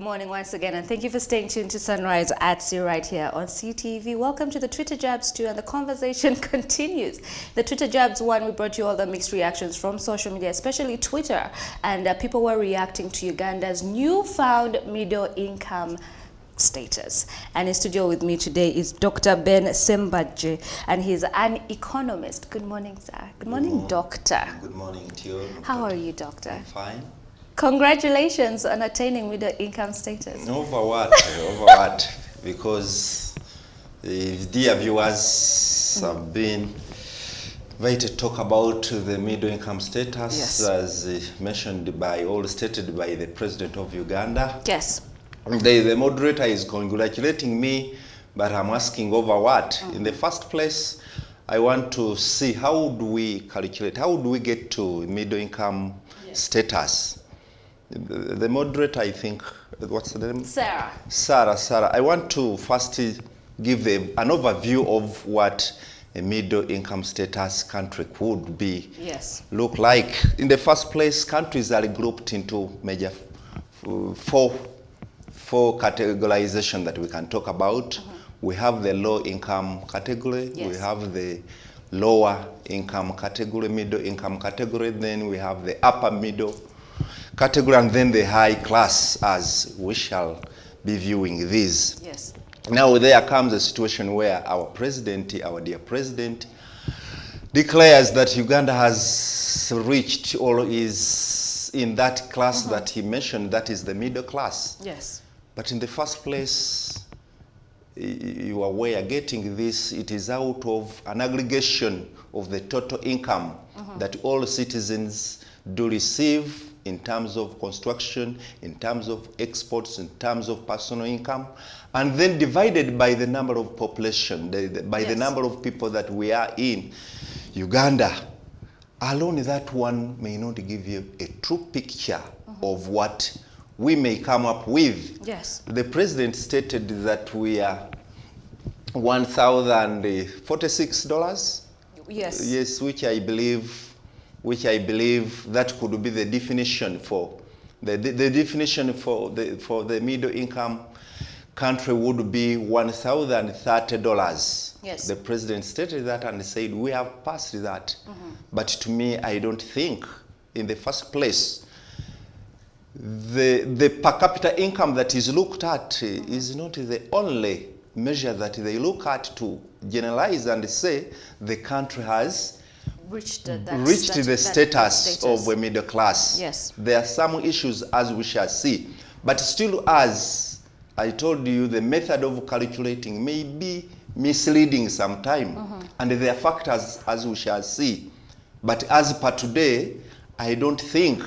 Good morning once again, and thank you for staying tuned to Sunrise at Sea right here on CTV. Welcome to the Twitter Jabs 2, and the conversation continues. The Twitter Jabs 1, we brought you all the mixed reactions from social media, especially Twitter, and people were reacting to Uganda's newfound middle income status. And in studio with me today is Dr. Ben Sembadje, and he's an economist. Good morning, sir. Good morning, doctor. Good morning to you. How are you, doctor? I'm fine. Congratulations on attaining middle income status. Over what? Over what? Because dear viewers have been invited to talk about the middle income status, yes, as mentioned by, or stated by the President of Uganda. Yes. The moderator is congratulating me, but I'm asking over what? In the first place, I want to see how do we calculate, how do we get to middle income status? The moderator, I think, what's the name? Sarah. Sarah. I want to first give an overview of what a middle income status country could be. Yes. Look like. In the first place, countries are grouped into major four categorization that we can talk about. We have the low income category, we have the lower income category, middle income category, then we have the upper middle category, and then the high class, as we shall be viewing these. Yes. Now there comes a situation where our president, our dear president, declares that Uganda has reached or is in that class that he mentioned, that is the middle class. Yes. But in the first place, you are aware, getting this, it is out of an aggregation of the total income that all citizens do receive in terms of construction, in terms of exports, in terms of personal income, and then divided by the number of population, by the number of people that we are in Uganda. Alone that one may not give you a true picture of what we may come up with. Yes. The president stated that we are $1,046. Yes. Yes, which I believe that could be the definition for the definition for the middle income country would be $1,030. Yes. The president stated that and said we have passed that. But to me, I don't think, in the first place, the per capita income that is looked at is not the only measure that they look at to generalize and say the country has reached the status of a middle class. Yes. There are some issues, as we shall see. But still, as I told you, the method of calculating may be misleading sometime. And there are factors, as we shall see. But as per today, I don't think,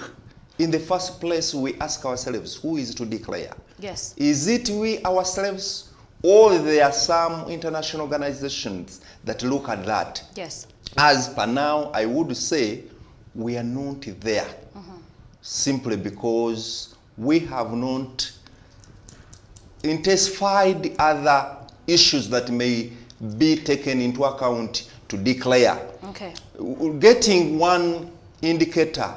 in the first place, we ask ourselves, who is to declare? Yes. Is it we ourselves, or there are some international organizations that look at that? Yes. As per now, I would say we are not there, simply because we have not intensified other issues that may be taken into account to declare. Okay. Getting one indicator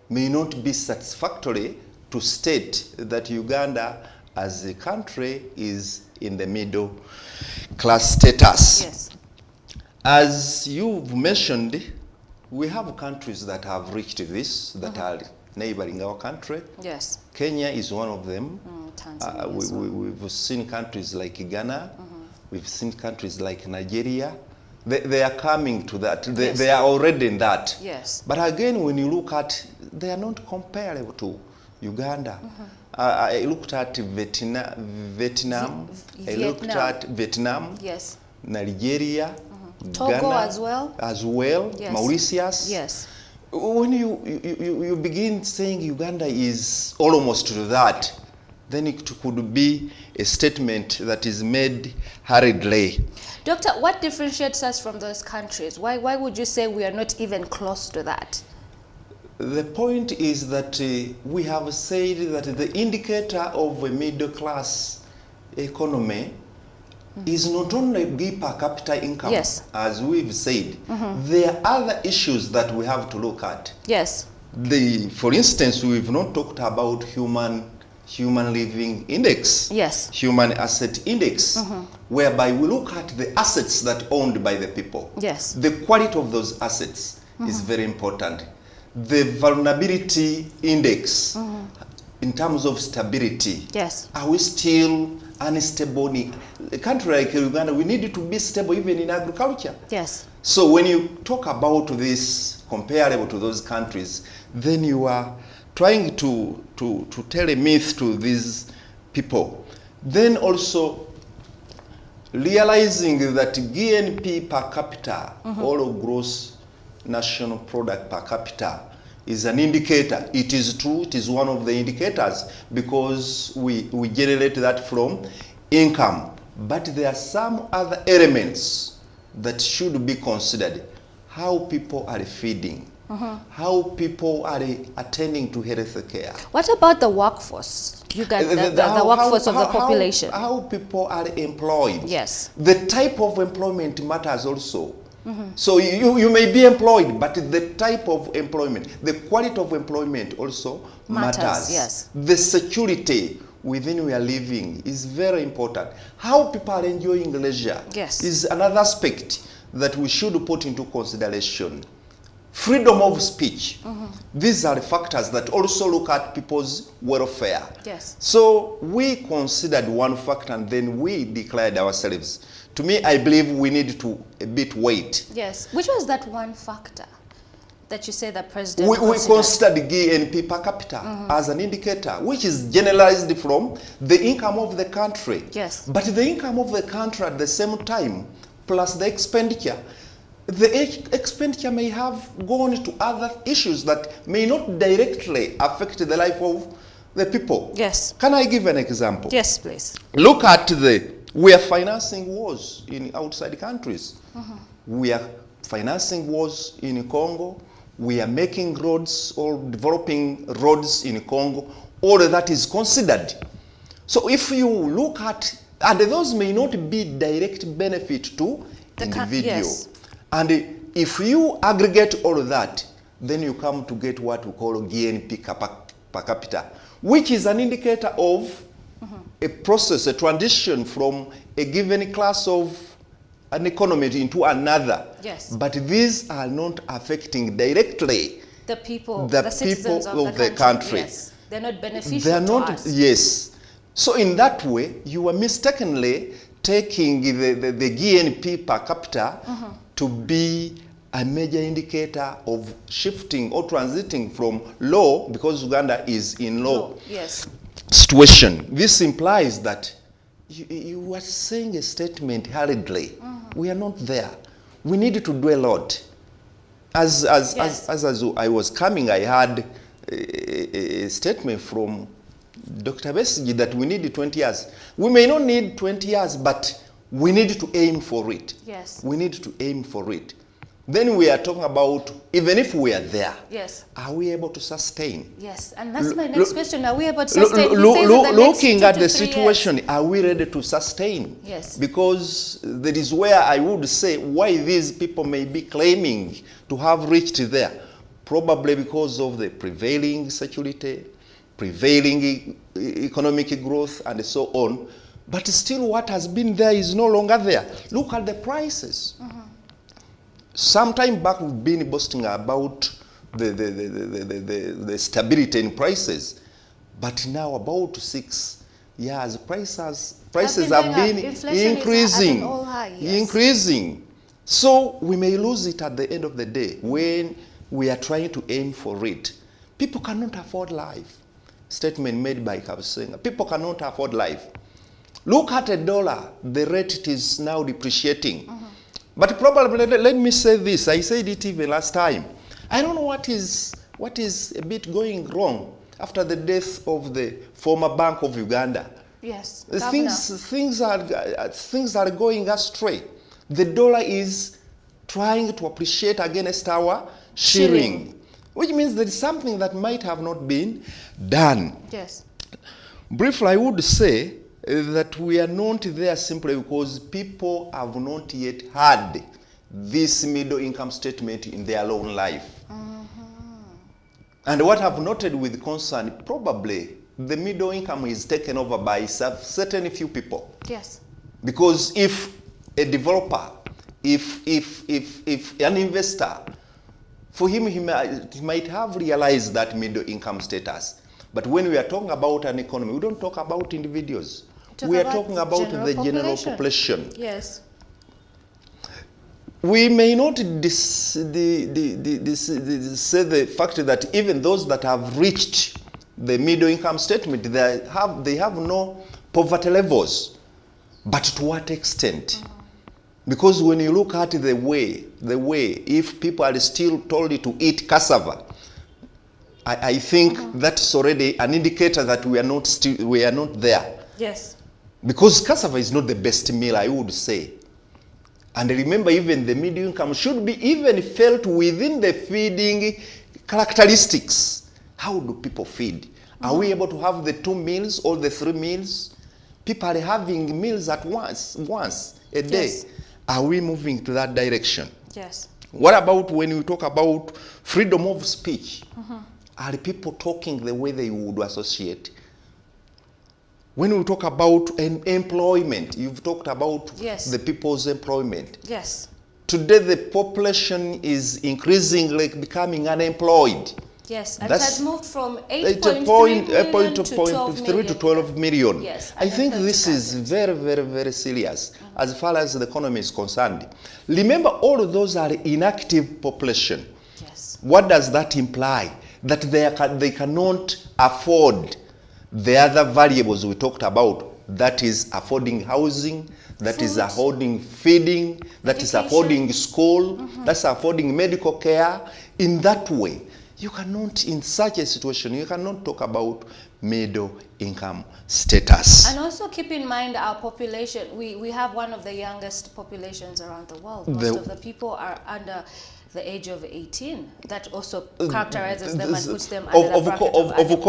may not be satisfactory to state that Uganda as a country is in the middle class status. Yes. As you've mentioned, we have countries that have reached this, that are neighboring our country. Yes. Kenya is one of them. Tanzania we've seen countries like Ghana. We've seen countries like Nigeria. They are coming to that. They are already in that. Yes. But again, when you look at, they are not comparable to Uganda. I looked at Vietnam. I looked at Vietnam. Yes. Nigeria. Togo Ghana, as well. yes. Mauritius. Yes. When you begin saying Uganda is almost to that, then it could be a statement that is made hurriedly. Doctor, what differentiates us from those countries? Why would you say we are not even close to that? The point is that we have said that the indicator of a middle class economy is not only the per capita income, as we've said. There are other issues that we have to look at. Yes. For instance, we've not talked about human human living index, Yes. human asset index, whereby we look at the assets that owned by the people. Yes. The quality of those assets is very important. The vulnerability index, in terms of stability, Yes. are we still unstable? In a country like Uganda, we need to be stable even in agriculture. Yes. So when you talk about this comparable to those countries, then you are trying to tell a myth to these people. Then also realizing that GNP per capita, or gross national product per capita, is an indicator. It is true, it is one of the indicators, because we generate that from income. But there are some other elements that should be considered. How people are feeding, how people are attending to health care. What about the workforce? You got the workforce of the population. How people are employed. Yes. The type of employment matters also. So you may be employed, but the type of employment, the quality of employment also matters. Yes. The security within we are living is very important. How people are enjoying leisure, yes, is another aspect that we should put into consideration. Freedom of speech. These are the factors that also look at people's welfare. Yes. So we considered one factor and then we declared ourselves. To me, I believe we need to a bit wait. Yes. Which was that one factor that you say the president We considered GNP per capita as an indicator, which is generalized from the income of the country. Yes. But the income of the country at the same time, plus the expenditure may have gone to other issues that may not directly affect the life of the people. Yes. Can I give an example? Yes, please. Look at we are financing wars in outside countries. We are financing wars in Congo. We are making roads or developing roads in Congo. All of that is considered. So if you look at, and those may not be direct benefit to the individual. Yes. And if you aggregate all of that, then you come to get what we call GNP per capita, which is an indicator of a process, a transition from a given class of an economy into another. Yes. But these are not affecting directly the people, the citizens of the country. Yes. They're not beneficial They are to not, us. yes. So in that way, you are mistakenly taking the GNP per capita to be a major indicator of shifting or transiting from low, because Uganda is in low yes, situation. This implies that you are saying a statement hurriedly. We are not there. We need to do a lot. As I was coming, I had a statement from Dr. Besigye that we need 20 years. We may not need 20 years, but we need to aim for it. yes, We need to aim for it. Then we are talking about, even if we are there, yes, are we able to sustain? yes. And that's my next question. Are we able to sustain? Looking at the situation, are we ready to sustain? Yes. Because that is where I would say why these people may be claiming to have reached there. Probably because of the prevailing security, prevailing economic growth, and so on. But still what has been there is no longer there. Look at the prices. Some time back we've been boasting about the stability in prices. But now about 6 years, prices have been increasing. Increasing. So we may lose it at the end of the day when we are trying to aim for it. People cannot afford life. Statement made by Kabusenga. People cannot afford life. Look at a dollar, the rate it is now depreciating. But probably, let me say this, I said it even last time. I don't know what is a bit going wrong after the death of the former Bank of Uganda. Yes. Things are going astray. The dollar is trying to appreciate against our shilling, which means there is something that might have not been done. Yes. Briefly, I would say that we are not there simply because people have not yet had this middle income statement in their own life. And what I've noted with concern, probably the middle income is taken over by certain few people. Yes. Because if a developer, if an investor, for him, he might have realized that middle income status. But when we are talking about an economy, we don't talk about individuals. We are talking about the general population. Yes. We may not say the fact that even those that have reached the middle income statement, they have no poverty levels. But to what extent? Because when you look at the way, if people are still told to eat cassava, I think that's already an indicator that we are not there. Yes. Because cassava is not the best meal, I would say. And remember, even the middle income should be even felt within the feeding characteristics. How do people feed? Are we able to have the 2 meals or the 3 meals? People are having meals at once a day. Yes. Are we moving to that direction? Yes. What about when we talk about freedom of speech? Are people talking the way they would associate? When we talk about employment, you've talked about the people's employment. Yes. Today the population is increasingly becoming unemployed. Yes, and it has moved from 8.3 million to 12 million. Yes, I think this is very, very, very serious as far as the economy is concerned. Remember, all of those are inactive population. Yes. What does that imply? That they cannot afford the other variables we talked about. That is affording housing, that is affording feeding, that is affording school, that's affording medical care. In that way, you cannot, in such a situation, you cannot talk about middle income status. And also keep in mind our population. We have one of the youngest populations around the world. Most of the people are under the age of 18. That also characterizes them and puts them under the bracket of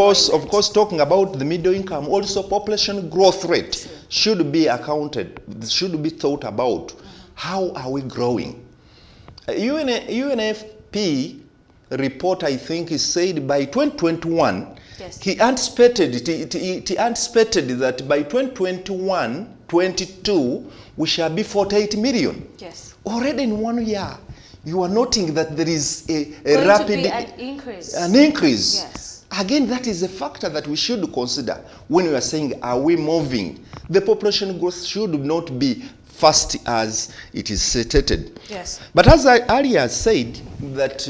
course, talking about the middle income, also population growth rate should be accounted, should be thought about. How are we growing? UNFP report, I think, is said by 2021, he anticipated that by 2021-22 we shall be 48 million. Yes. Already in 1 year, you are noting that there is a rapid increase. An increase. Yes. Again, that is a factor that we should consider when we are saying, are we moving? The population growth should not be fast as it is stated. Yes. But as I earlier said, that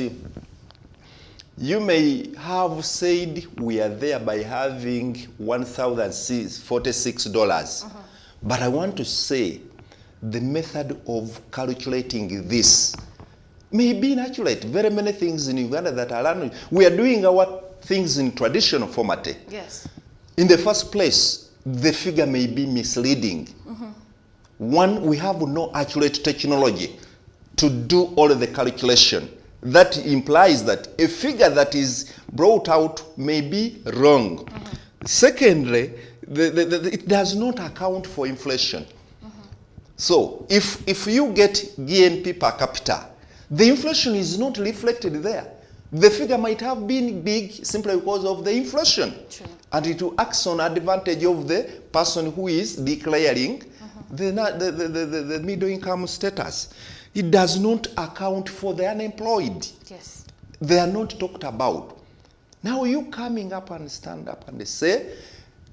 you may have said we are there by having $1,046. But I want to say the method of calculating this may be inaccurate. Very many things in Uganda that are learning. We are doing our things in traditional format. Yes. In the first place, the figure may be misleading. One, we have no accurate technology to do all of the calculation. That implies that a figure that is brought out may be wrong. Secondly, it does not account for inflation. So if you get GNP per capita, the inflation is not reflected there. The figure might have been big simply because of the inflation. True. And it will act on advantage of the person who is declaring the middle income status. It does not account for the unemployed. Yes. They are not talked about. Now you coming up and stand up and say,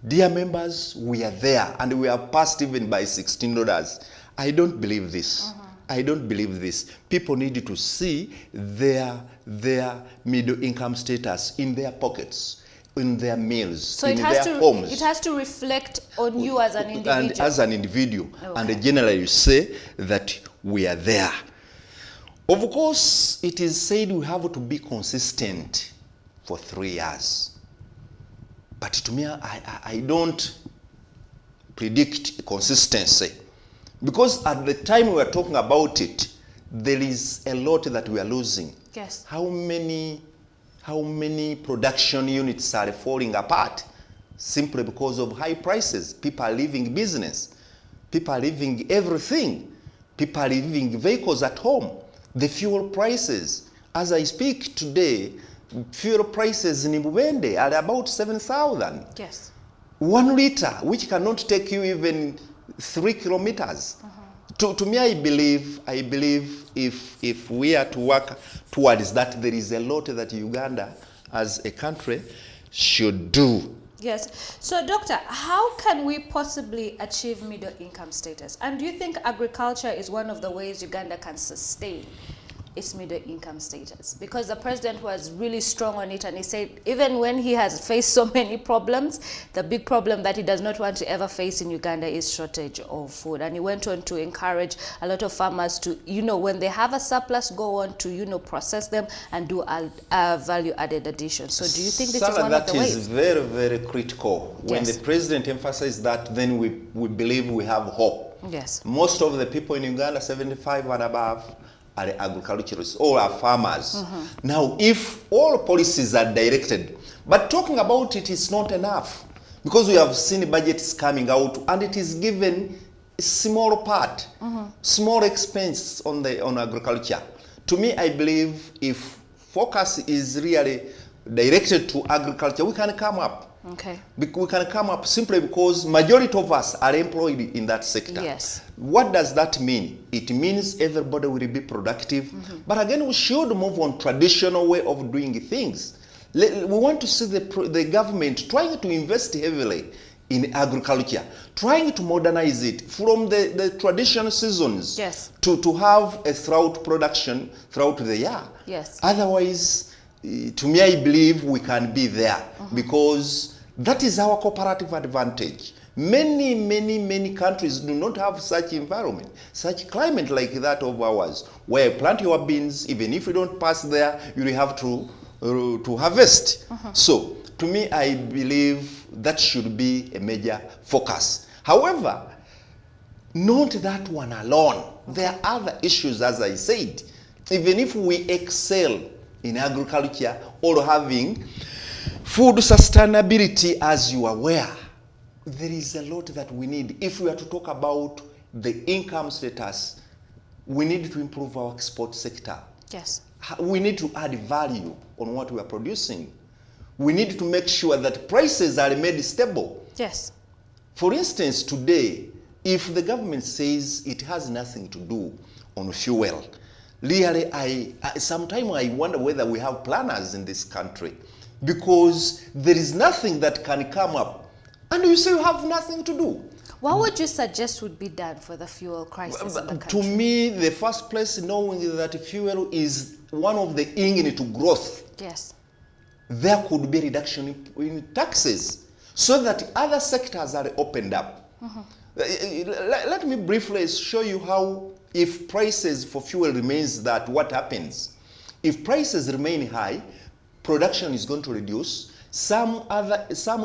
dear members, we are there and we are passed even by $16. I don't believe this. I don't believe this. People need to see their middle income status in their pockets, in their meals, so in their homes. It has to reflect on you as an individual. And as an individual. Okay. And generally you say that we are there. Of course, it is said we have to be consistent for 3 years. But to me, I don't predict consistency. Because at the time we are talking about it, there is a lot that we are losing. Yes. How many production units are falling apart simply because of high prices? People are leaving business. People are leaving everything. People are leaving vehicles at home. The fuel prices. As I speak today, Fuel prices in Bubende are about 7,000. Yes. 1 liter, which cannot take you even 3 kilometers. To me, I believe if we are to work towards that, there is a lot that Uganda as a country should do. Yes. So, Doctor, how can we possibly achieve middle income status? And do you think agriculture is one of the ways Uganda can sustain its middle income status? Because the president was really strong on it, and he said even when he has faced so many problems, the big problem that he does not want to ever face in Uganda is shortage of food. And he went on to encourage a lot of farmers to, when they have a surplus, go on to, process them and do a value-added addition. So do you think this is one of the ways? That is very, very critical. When the president emphasized that, then we believe we have hope. Yes. Most of the people in Uganda, 75 and above, are agriculturists, all are farmers. Now, if all policies are directed, but talking about it is not enough, because we have seen budgets coming out and it is given a small part, small expense on agriculture. To me, I believe if focus is really directed to agriculture, we can come up. Okay. We can come up simply because majority of us are employed in that sector. Yes. What does that mean? It means everybody will be productive. But again, we should move on traditional way of doing things. We want to see the government trying to invest heavily in agriculture, trying to modernize it from the traditional seasons. Yes. to have a throughout production throughout the year. Yes. Otherwise, to me, I believe we can be there because that is our cooperative advantage. Many countries do not have such environment, such climate like that of ours, where you plant your beans, even if you don't pass there, you will have to harvest. So, to me, I believe that should be a major focus. However, not that one alone. There are other issues, as I said. Even if we excel in agriculture or having food sustainability, as you are aware, there is a lot that we need. If we are to talk about the income status, we need to improve our export sector. Yes. We need to add value on what we are producing. We need to make sure that prices are made stable. Yes. For instance, today, if the government says it has nothing to do on fuel, really, sometimes I wonder whether we have planners in this country, because there is nothing that can come up and you say you have nothing to do. What would you suggest would be done for the fuel crisis in the country? To me, the first place, knowing that fuel is one of the engine to growth. Yes. There could be reduction in taxes so that other sectors are opened up. Let me briefly show you how, if prices for fuel remains that, what happens. If prices remain high, production is going to reduce. Some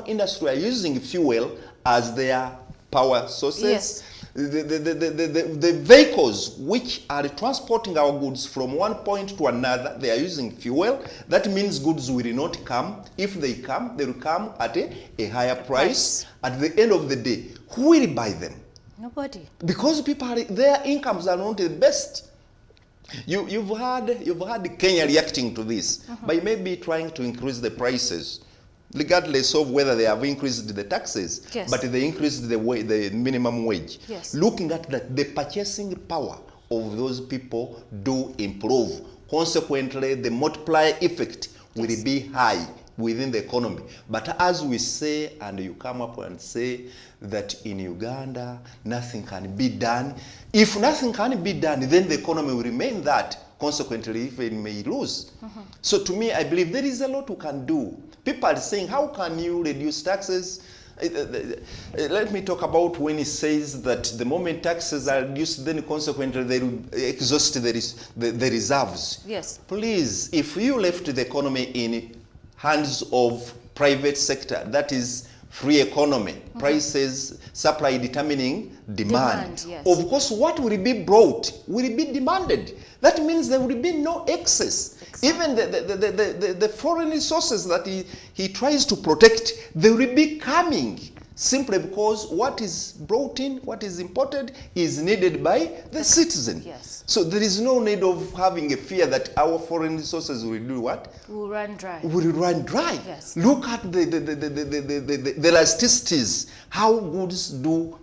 industry are using fuel as their power sources. Yes. The vehicles which are transporting our goods from one point to another, they are using fuel. That means goods will not come. If they come, they will come at a higher price. At the end of the day, who will buy them? Nobody. Because people their incomes are not the best. You've had Kenya reacting to this by maybe trying to increase the prices, regardless of whether they have increased the taxes, yes, but they increased the minimum wage. Yes. Looking at that, the purchasing power of those people do improve. Consequently, the multiplier effect will be high within the economy. But as we say, and you come up and say that in Uganda, nothing can be done. If nothing can be done, then the economy will remain that. Consequently, if it may lose. So to me, I believe there is a lot we can do. People are saying, how can you reduce taxes? Let me talk about when he says that the moment taxes are reduced, then consequently they will exhaust the reserves. Yes. Please, if you left the economy in hands of private sector, that is free economy, prices, supply determining demand. Yes. Of course, what will be brought will be demanded. That means there will be no excess. Even the foreign resources that he tries to protect, they will be coming. simply because what is brought in, what is imported, is needed by the citizen. Yes. So there is no need of having a fear that our foreign resources will do what? Will run dry. Will run dry. Yes. Look at the elasticities. How goods do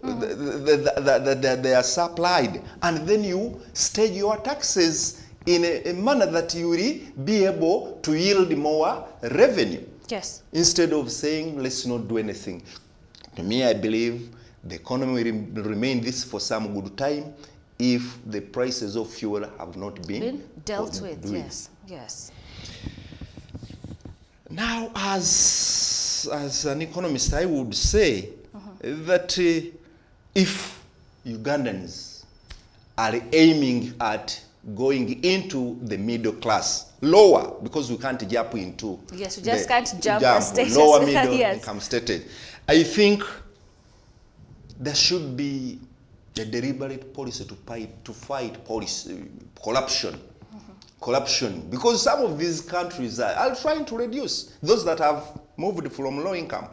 they are supplied, and then you stage your taxes in a manner that you will be able to yield more revenue. Yes. Instead of saying, let's not do anything. To me, I believe the economy will remain this for some good time if the prices of fuel have not been dealt with. Yes, yes. Now, as an economist, I would say that if Ugandans are aiming at going into the middle class, lower, because we can't jump into yes, we just can't jump a status. Lower middle yes. income status. I think there should be a deliberate policy to fight corruption. Corruption, because some of these countries are trying to reduce those that have moved from low income.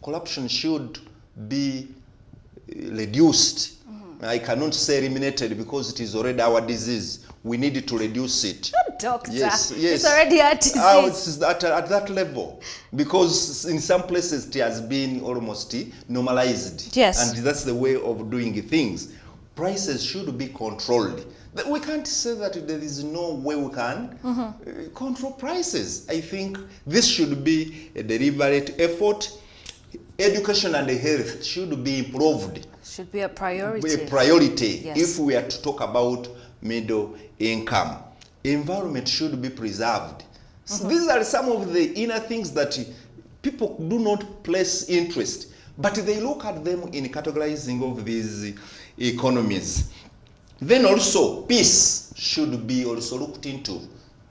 Corruption should be reduced. I cannot say eliminated because it is already our disease. We need to reduce it. Doctor, yes, yes. It's already a disease. It's at that level, because in some places it has been almost normalized. Yes. And that's the way of doing things. Prices should be controlled. We can't say that there is no way we can control prices. I think this should be a deliberate effort. Education and health should be improved. Should be a priority. A priority, yes. If we are to talk about middle income. Environment should be preserved. So these are some of the inner things that people do not place interest, but they look at them in categorizing of these economies. Then also, peace should be also looked into.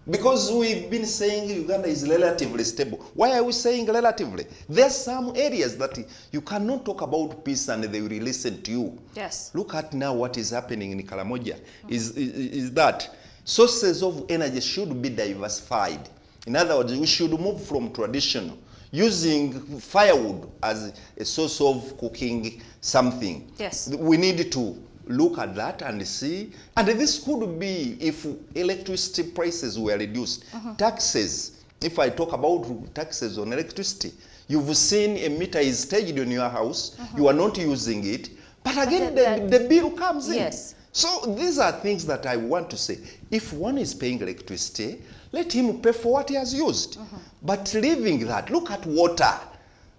Because we've been saying Uganda is relatively stable. Why are we saying relatively? There are some areas that you cannot talk about peace and they will listen to you. Yes. Look at now what is happening in Karamoja. Is that sources of energy should be diversified. In other words, we should move from traditional, using firewood as a source of cooking something. Yes. We need to look at that and see, and this could be if electricity prices were reduced. Taxes, if I talk about taxes on electricity, you've seen a meter is staged in your house, you are not using it, but again the bill comes in. Yes. So these are things that I want to say. If one is paying electricity, let him pay for what he has used. But leaving that, look at water.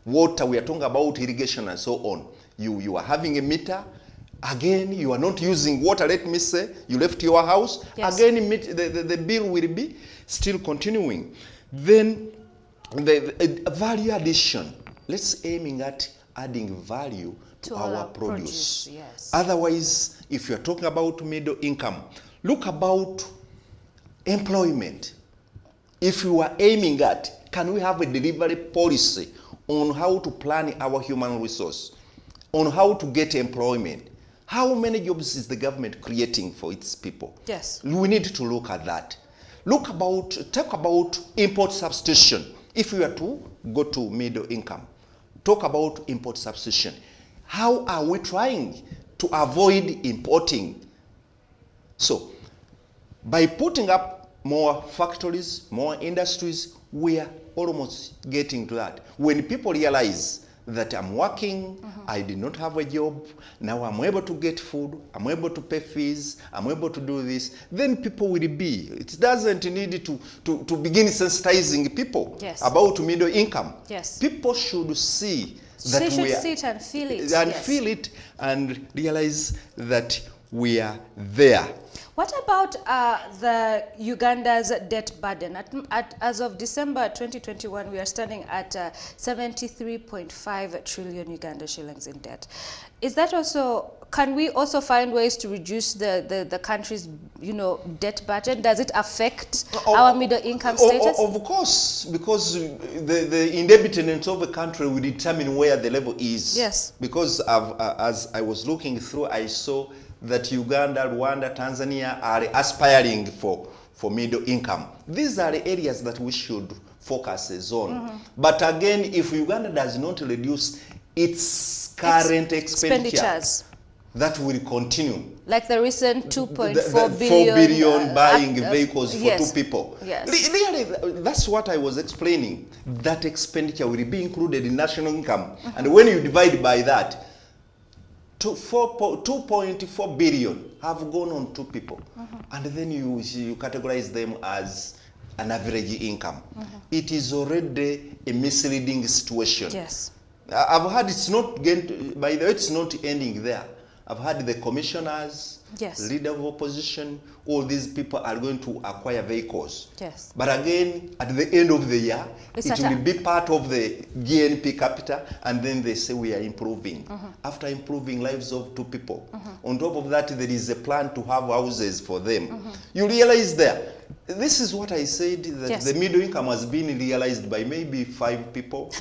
Water, we are talking about irrigation and so on. You are having a meter. Again, you are not using water, let me say, you left your house, yes. Again, the bill will be still continuing. Then, the value addition, let's aiming at adding value to our produce. Yes. Otherwise, if you're talking about middle income, look about employment. If you are aiming at, can we have a delivery policy on how to plan our human resource, on how to get employment? How many jobs is the government creating for its people? Yes. We need to look at that. Talk about import substitution. If we are to go to middle income, talk about import substitution. How are we trying to avoid importing? So, by putting up more factories, more industries, we are almost getting to that. When people realize that I'm working, I did not have a job, now I'm able to get food, I'm able to pay fees, I'm able to do this, then people will be. It doesn't need to begin sensitizing people about middle income. Yes. People should see that they should see it and feel it. And feel it and realize that we are there. What about the Uganda's debt burden? As of December 2021, we are standing at 73.5 trillion Uganda shillings in debt. Is that also, can we also find ways to reduce the country's, debt burden? Does it affect our middle income status? Of course, because the indebtedness of a country will determine where the level is. Yes. Because as I was looking through, I saw that Uganda, Rwanda, Tanzania are aspiring for middle income. These are the areas that we should focus on. But again, if Uganda does not reduce its current expenditure. Expenditures. That will continue. Like the recent 2.4 4 billion billion buying vehicles for yes. 2 people. Yes. Really, that's what I was explaining. That expenditure will be included in national income. And when you divide by that, 2.4 billion have gone on 2 people. And then you categorize them as an average income. It is already a misleading situation. Yes. I've heard it's not going by the way, it's not ending there. I've heard the commissioners, yes. leader of opposition, all these people are going to acquire vehicles. Yes. But again, at the end of the year, it will be part of the GNP capita, and then they say we are improving. After improving lives of 2 people. On top of that, there is a plan to have houses for them. You realize there, this is what I said, that yes. the middle income has been realized by maybe 5 people.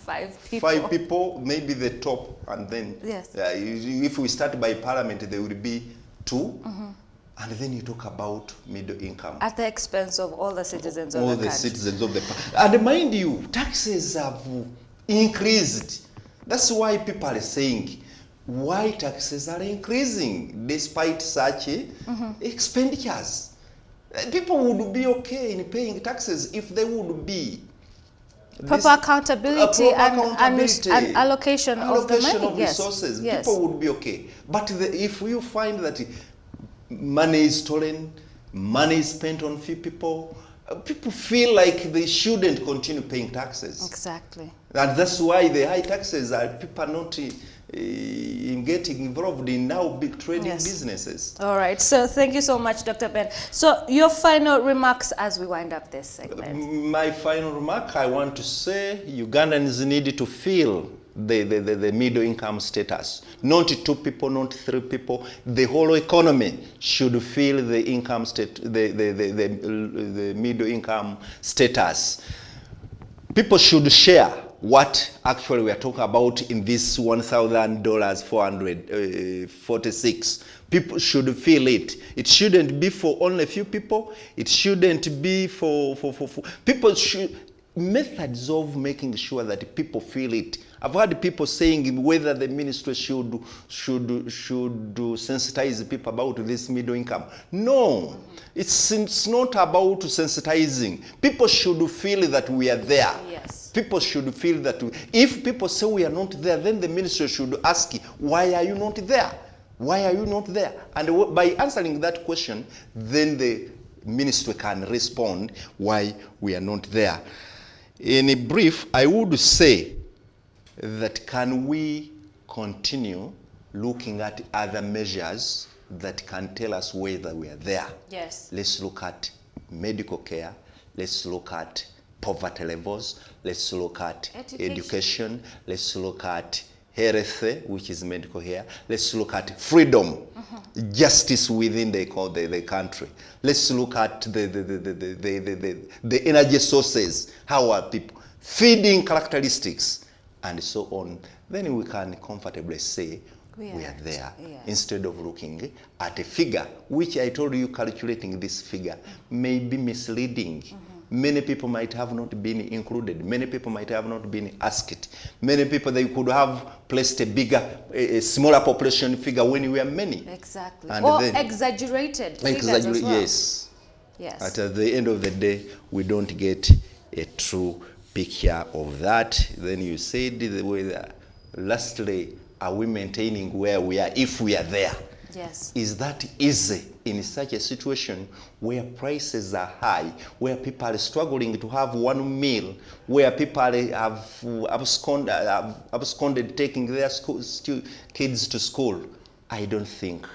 5 people. 5 people, maybe the top, and then yes. If we start by parliament, there will be 2, and then you talk about middle income. At the expense of all the citizens of all the country. Citizens of the and mind you, taxes have increased. That's why people are saying, why taxes are increasing despite such expenditures? People would be okay in paying taxes if they would be proper accountability, and allocation of the money. Of resources. Yes. People would be okay. But if you find that money is stolen, money is spent on few people, people feel like they shouldn't continue paying taxes. Exactly. And that's why the high taxes are people are not in getting involved in now big trading yes. businesses. All right. So thank you so much, Dr. Ben. So your final remarks as we wind up this segment. My final remark, I want to say Ugandans need to feel the middle income status. Not 2 people, not 3 people. The whole economy should feel the income the middle income status. People should share what actually we are talking about in this $1,446. People should feel it. It shouldn't be for only a few people. It shouldn't be for people should methods of making sure that people feel it. I've heard people saying whether the ministry should sensitize people about this middle income. No, it's not about sensitizing. People should feel that we are there. Yes. People should feel that if people say we are not there, then the ministry should ask, why are you not there? Why are you not there? And by answering that question, then the ministry can respond why we are not there. In brief, I would say that can we continue looking at other measures that can tell us whether we are there? Yes. Let's look at medical care. Let's look at poverty levels. Let's look at education. Let's look at health, which is medical here. Let's look at freedom, justice within the country. Let's look at the energy sources. How are people feeding characteristics, and so on. Then we can comfortably say we are there, instead of looking at a figure, which I told you calculating this figure may be misleading. Many people might have not been included. Many people might have not been asked. Many people, they could have placed a smaller population figure when we are many. Exactly. And or then, exaggerated figures as well. Yes. Yes. At the end of the day, we don't get a true picture of that. Then you said the way that, lastly, are we maintaining where we are if we are there? Yes. Is that easy in such a situation where prices are high, where people are struggling to have one meal, where people have absconded taking their kids to school? I don't think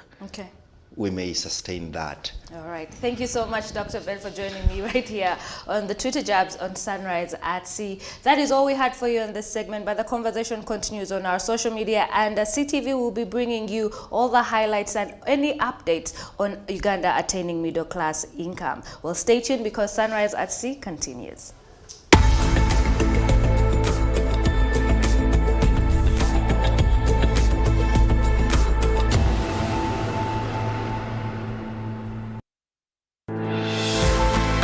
we may sustain that. All right. Thank you so much, Dr. Ben, for joining me right here on the Twitter Jabs on Sunrise at Sea. That is all we had for you in this segment, but the conversation continues on our social media, and CTV will be bringing you all the highlights and any updates on Uganda attaining middle class income. Well, stay tuned because Sunrise at Sea continues.